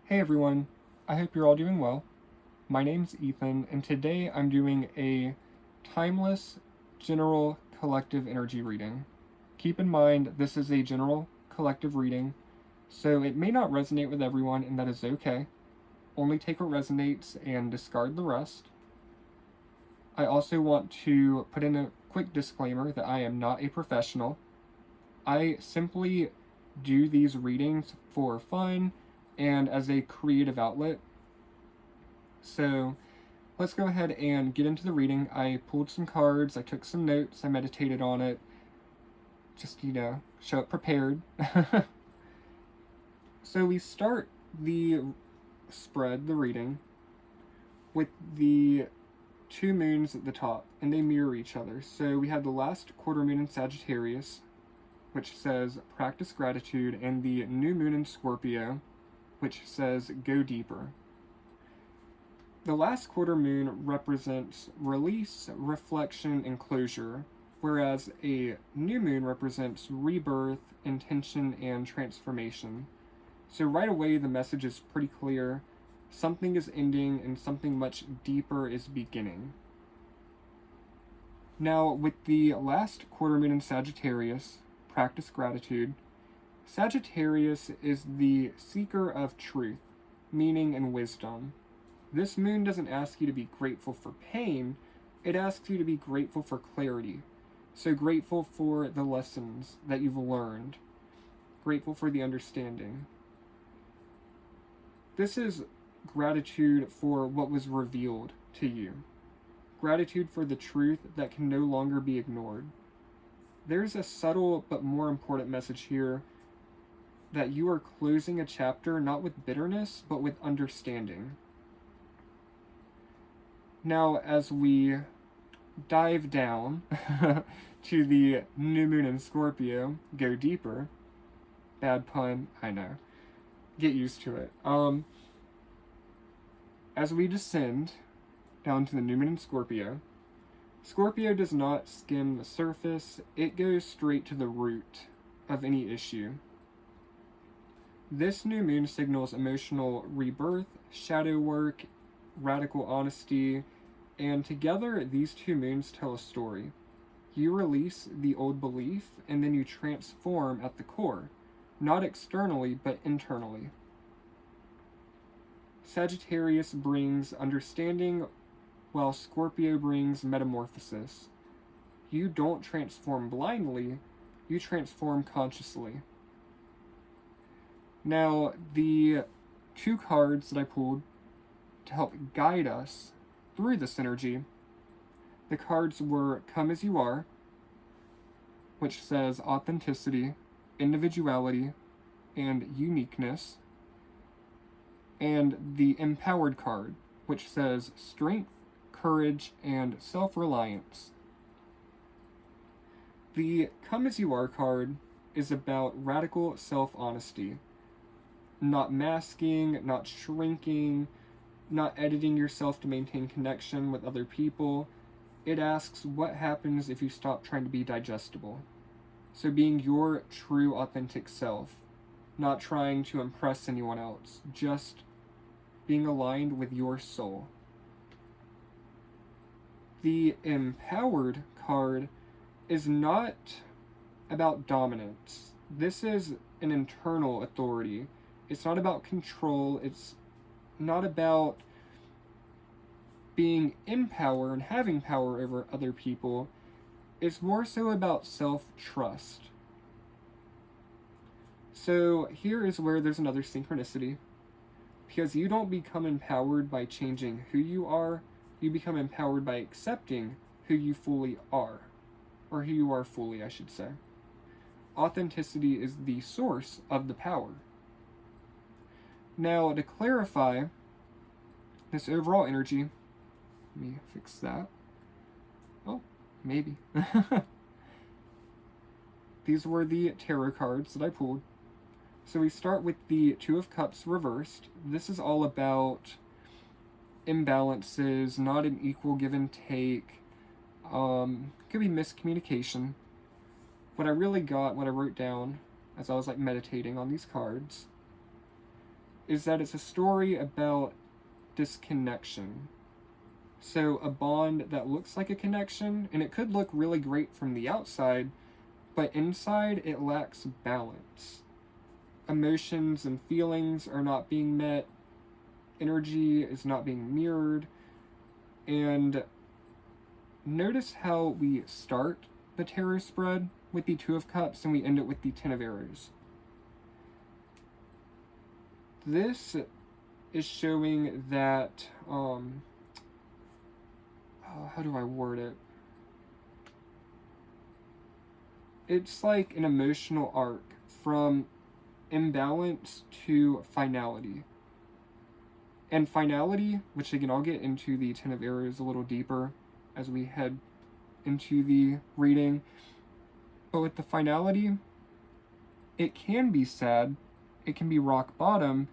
Hey everyone, I hope you're all doing well. My name's Ethan, and today I'm doing a timeless general collective energy reading. Keep in mind, this is a general collective reading, so it may not resonate with everyone, and that is okay. Only take what resonates and discard the rest. I also want to put in a quick disclaimer that I am not a professional. I simply do these readings for fun and as a creative outlet. So let's go ahead and get into the reading. I pulled some cards, I took some notes, I meditated on it. Just, show up prepared. So we start the spread, the reading, with the two moons at the top, and they mirror each other. So we have the last quarter moon in Sagittarius, which says practice gratitude, and the new moon in Scorpio, which says go deeper. The last quarter moon represents release, reflection, and closure, whereas a new moon represents rebirth, intention, and transformation. So right away the message is pretty clear. Something is ending and something much deeper is beginning. Now, with the last quarter moon in Sagittarius, practice gratitude, Sagittarius is the seeker of truth, meaning, and wisdom. This moon doesn't ask you to be grateful for pain, it asks you to be grateful for clarity. So grateful for the lessons that you've learned, grateful for the understanding. This is gratitude for what was revealed to you. Gratitude for the truth that can no longer be ignored. There's a subtle but more important message here that you are closing a chapter not with bitterness, but with understanding. Now, as we dive down to the new moon in Scorpio, go deeper. Bad pun, I know. Get used to it. As we descend down to the new moon in Scorpio, Scorpio does not skim the surface, it goes straight to the root of any issue. This new moon signals emotional rebirth, shadow work, radical honesty, and together these two moons tell a story. You release the old belief and then you transform at the core, not externally but internally. Sagittarius brings understanding while Scorpio brings metamorphosis. You don't transform blindly, you transform consciously. Now, the two cards that I pulled to help guide us through this energy, the cards were Come As You Are, which says authenticity, individuality, and uniqueness, and the Empowered card, which says strength, courage, and self-reliance. The Come As You Are card is about radical self-honesty. Not masking, not shrinking, not editing yourself to maintain connection with other people. It asks what happens if you stop trying to be digestible. So being your true authentic self, not trying to impress anyone else, just being aligned with your soul. The Empowered card is not about dominance. This is an internal authority. It's not about control. It's not about being in power and having power over other people. It's more so about self-trust. So here is where there's another synchronicity. Because you don't become empowered by changing who you are, you become empowered by accepting who you fully are. Or who you are fully, I should say. Authenticity is the source of the power. Now, to clarify this overall energy, let me fix that. Oh, maybe. These were the tarot cards that I pulled. So we start with the Two of Cups reversed. This is all about imbalances, not an equal give and take. Could be miscommunication. What I really got, what I wrote down as I was meditating on these cards, is that it's a story about disconnection. So a bond that looks like a connection, and it could look really great from the outside, but inside it lacks balance. Emotions and feelings are not being met, energy is not being mirrored, and notice how we start the tarot spread with the Two of Cups and we end it with the Ten of Arrows. This is showing that, how do I word it? It's like an emotional arc from imbalance to finality. And finality, which again I'll get into the Ten of Arrows a little deeper as we head into the reading. But with the finality, it can be sad, it can be rock bottom,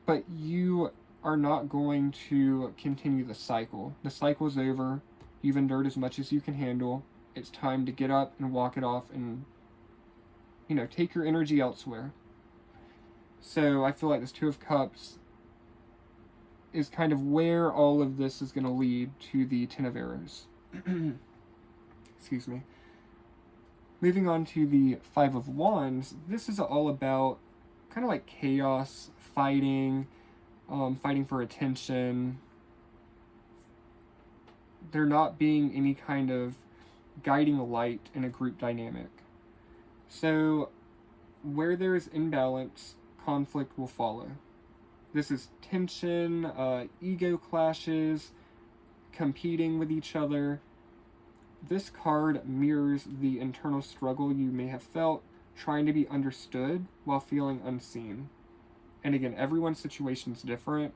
but you are not going to continue the cycle. The cycle's over. You've endured as much as you can handle. It's time to get up and walk it off and, take your energy elsewhere. So I feel like this Two of Cups is kind of where all of this is going to lead to the Ten of Arrows. Excuse me. Moving on to the Five of Wands, this is all about kind of like chaos, fighting for attention. There not being any kind of guiding light in a group dynamic. So where there's imbalance, conflict will follow. This is tension, ego clashes, competing with each other. This card mirrors the internal struggle you may have felt trying to be understood while feeling unseen. And again, everyone's situation is different.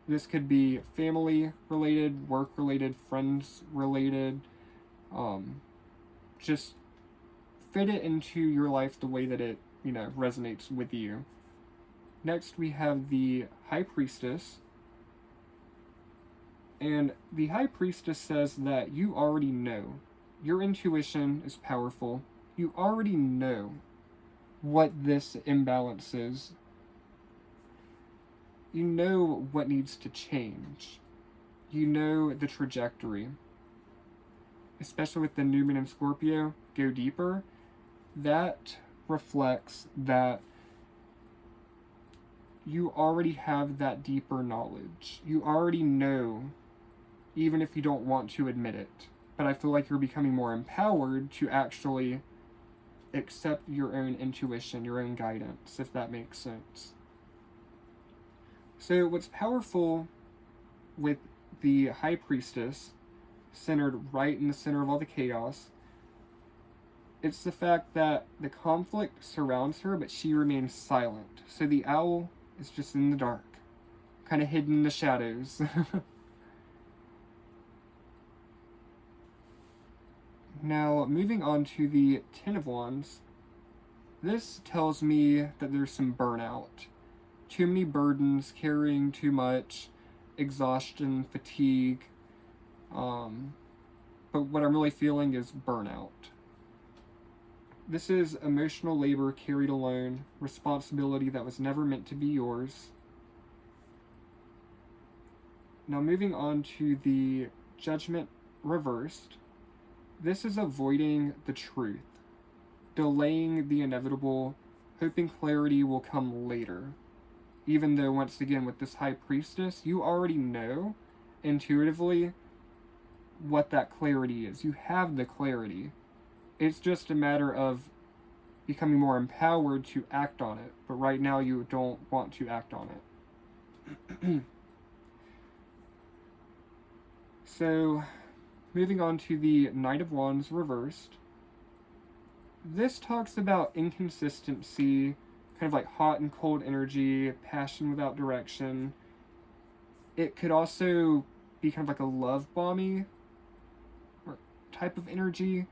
This could be family related, work related, friends related. Just fit it into your life the way that it, resonates with you. Next, we have the High Priestess. And the High Priestess says that you already know. Your intuition is powerful. You already know what this imbalance is. You know what needs to change. You know the trajectory. Especially with the New Moon in Scorpio, go deeper. That reflects that you already have that deeper knowledge. You already know, even if you don't want to admit it. But I feel like you're becoming more empowered to actually accept your own intuition, your own guidance, if that makes sense. So what's powerful with the High Priestess, centered right in the center of all the chaos, it's the fact that the conflict surrounds her, but she remains silent. So the owl is just in the dark, kind of hidden in the shadows. Now, moving on to the Ten of Wands, this tells me that there's some burnout. Too many burdens, carrying too much, exhaustion, fatigue. But what I'm really feeling is burnout. This is emotional labor carried alone, responsibility that was never meant to be yours. Now moving on to the Judgment reversed. This is avoiding the truth, delaying the inevitable, hoping clarity will come later. Even though, once again, with this High Priestess, you already know intuitively what that clarity is. You have the clarity. It's just a matter of becoming more empowered to act on it. But right now you don't want to act on it. So, moving on to the Knight of Wands reversed. This talks about inconsistency, kind of like hot and cold energy, passion without direction. It could also be kind of like a love bombing type of energy.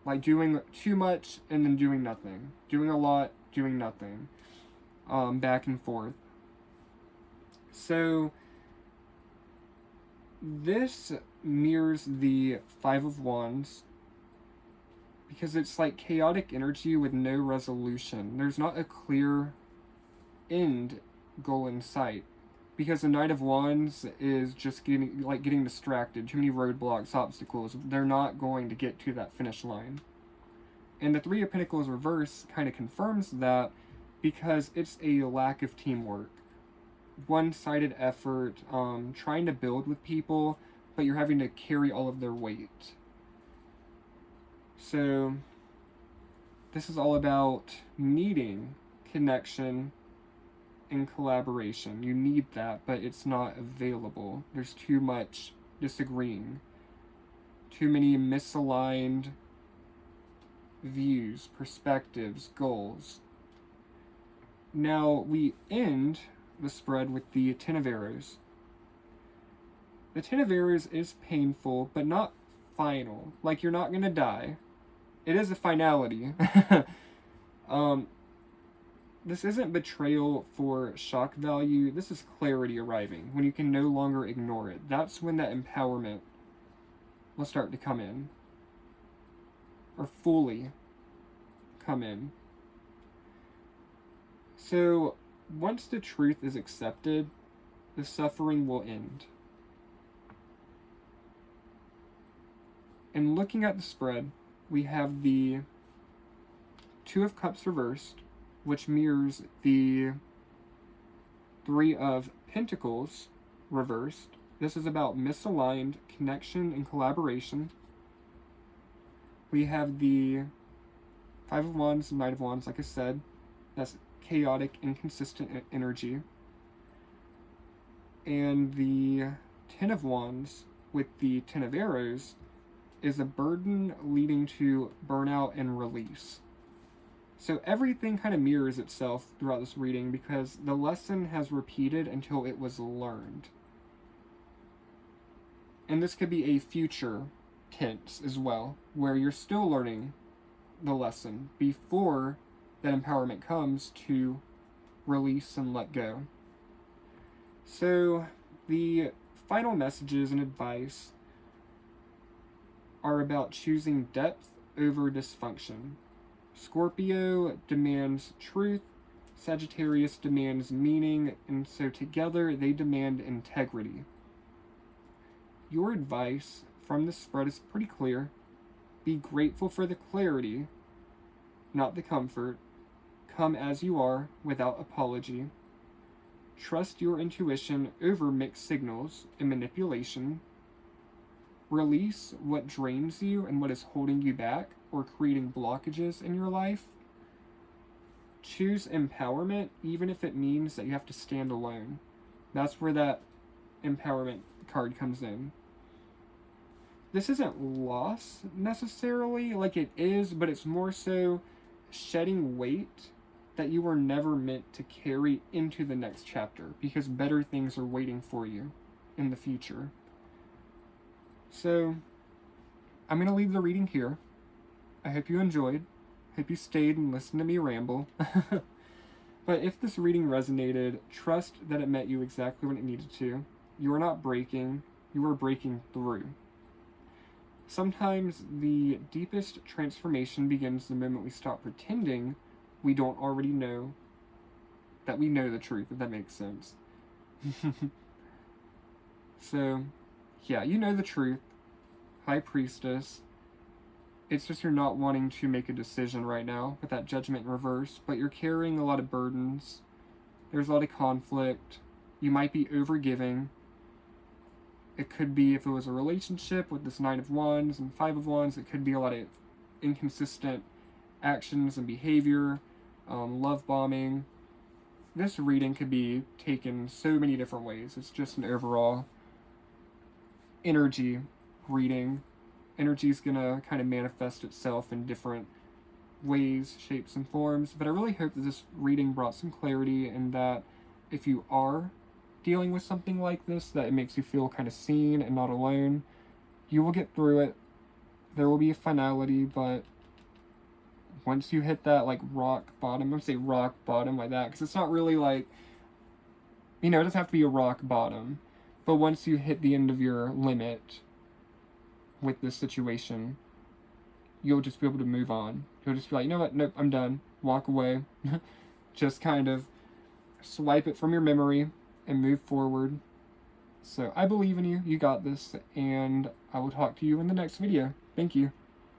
Like doing too much and then doing nothing. Doing a lot, doing nothing. Back and forth. So, this mirrors the Five of Wands because it's like chaotic energy with no resolution. There's not a clear end goal in sight. Because the Knight of Wands is just getting distracted. Too many roadblocks, obstacles. They're not going to get to that finish line. And the Three of Pentacles reverse kind of confirms that, because it's a lack of teamwork. One-sided effort, trying to build with people, but you're having to carry all of their weight. So this is all about needing connection and collaboration. You need that, but it's not available. There's too much disagreeing. Too many misaligned views, perspectives, goals. Now we end the spread with the Ten of Arrows. The Ten of Arrows is painful, but not final. Like, you're not gonna die. It is a finality. This isn't betrayal for shock value. This is clarity arriving, when you can no longer ignore it. That's when that empowerment will start to come in. Or fully come in. So, once the truth is accepted, the suffering will end. And looking at the spread, we have the Two of Cups reversed, which mirrors the Three of Pentacles reversed. This is about misaligned connection and collaboration. We have the Five of Wands and Knight of Wands, like I said. That's chaotic, inconsistent energy. And the Ten of Wands with the Ten of Arrows is a burden leading to burnout and release. So everything kind of mirrors itself throughout this reading, because the lesson has repeated until it was learned. And this could be a future tense as well, where you're still learning the lesson before that empowerment comes to release and let go. So the final messages and advice are about choosing depth over dysfunction. Scorpio demands truth, Sagittarius demands meaning, and so together they demand integrity. Your advice from this spread is pretty clear. Be grateful for the clarity, not the comfort. Come as you are, without apology. Trust your intuition over mixed signals and manipulation. Release what drains you and what is holding you back or creating blockages in your life. Choose empowerment, even if it means that you have to stand alone. That's where that empowerment card comes in. This isn't loss necessarily, like it is, but it's more so shedding weight that you were never meant to carry into the next chapter, because better things are waiting for you in the future. So, I'm going to leave the reading here. I hope you enjoyed. Hope you stayed and listened to me ramble. But if this reading resonated, trust that it met you exactly when it needed to. You are not breaking, you are breaking through. Sometimes the deepest transformation begins the moment we stop pretending we don't already know that we know the truth, if that makes sense. So, yeah, you know the truth. High Priestess. It's just you're not wanting to make a decision right now with that Judgment in reverse, but you're carrying a lot of burdens. There's a lot of conflict. You might be overgiving. It could be, if it was a relationship with this Knight of Wands and Five of Wands, it could be a lot of inconsistent actions and behavior, love bombing. This reading could be taken so many different ways. It's just an overall energy reading. Energy is going to kind of manifest itself in different ways, shapes, and forms. But I really hope that this reading brought some clarity, and that if you are dealing with something like this, that it makes you feel kind of seen and not alone. You will get through it. There will be a finality, but once you hit that, like, rock bottom, I'm going to say rock bottom like that, because it's not really like, it doesn't have to be a rock bottom, but once you hit the end of your limit with this situation, you'll just be able to move on. You'll just be like, you know what, nope, I'm done. Walk away. Just kind of swipe it from your memory and move forward. So I believe in you. You got this. And I will talk to you in the next video. Thank you.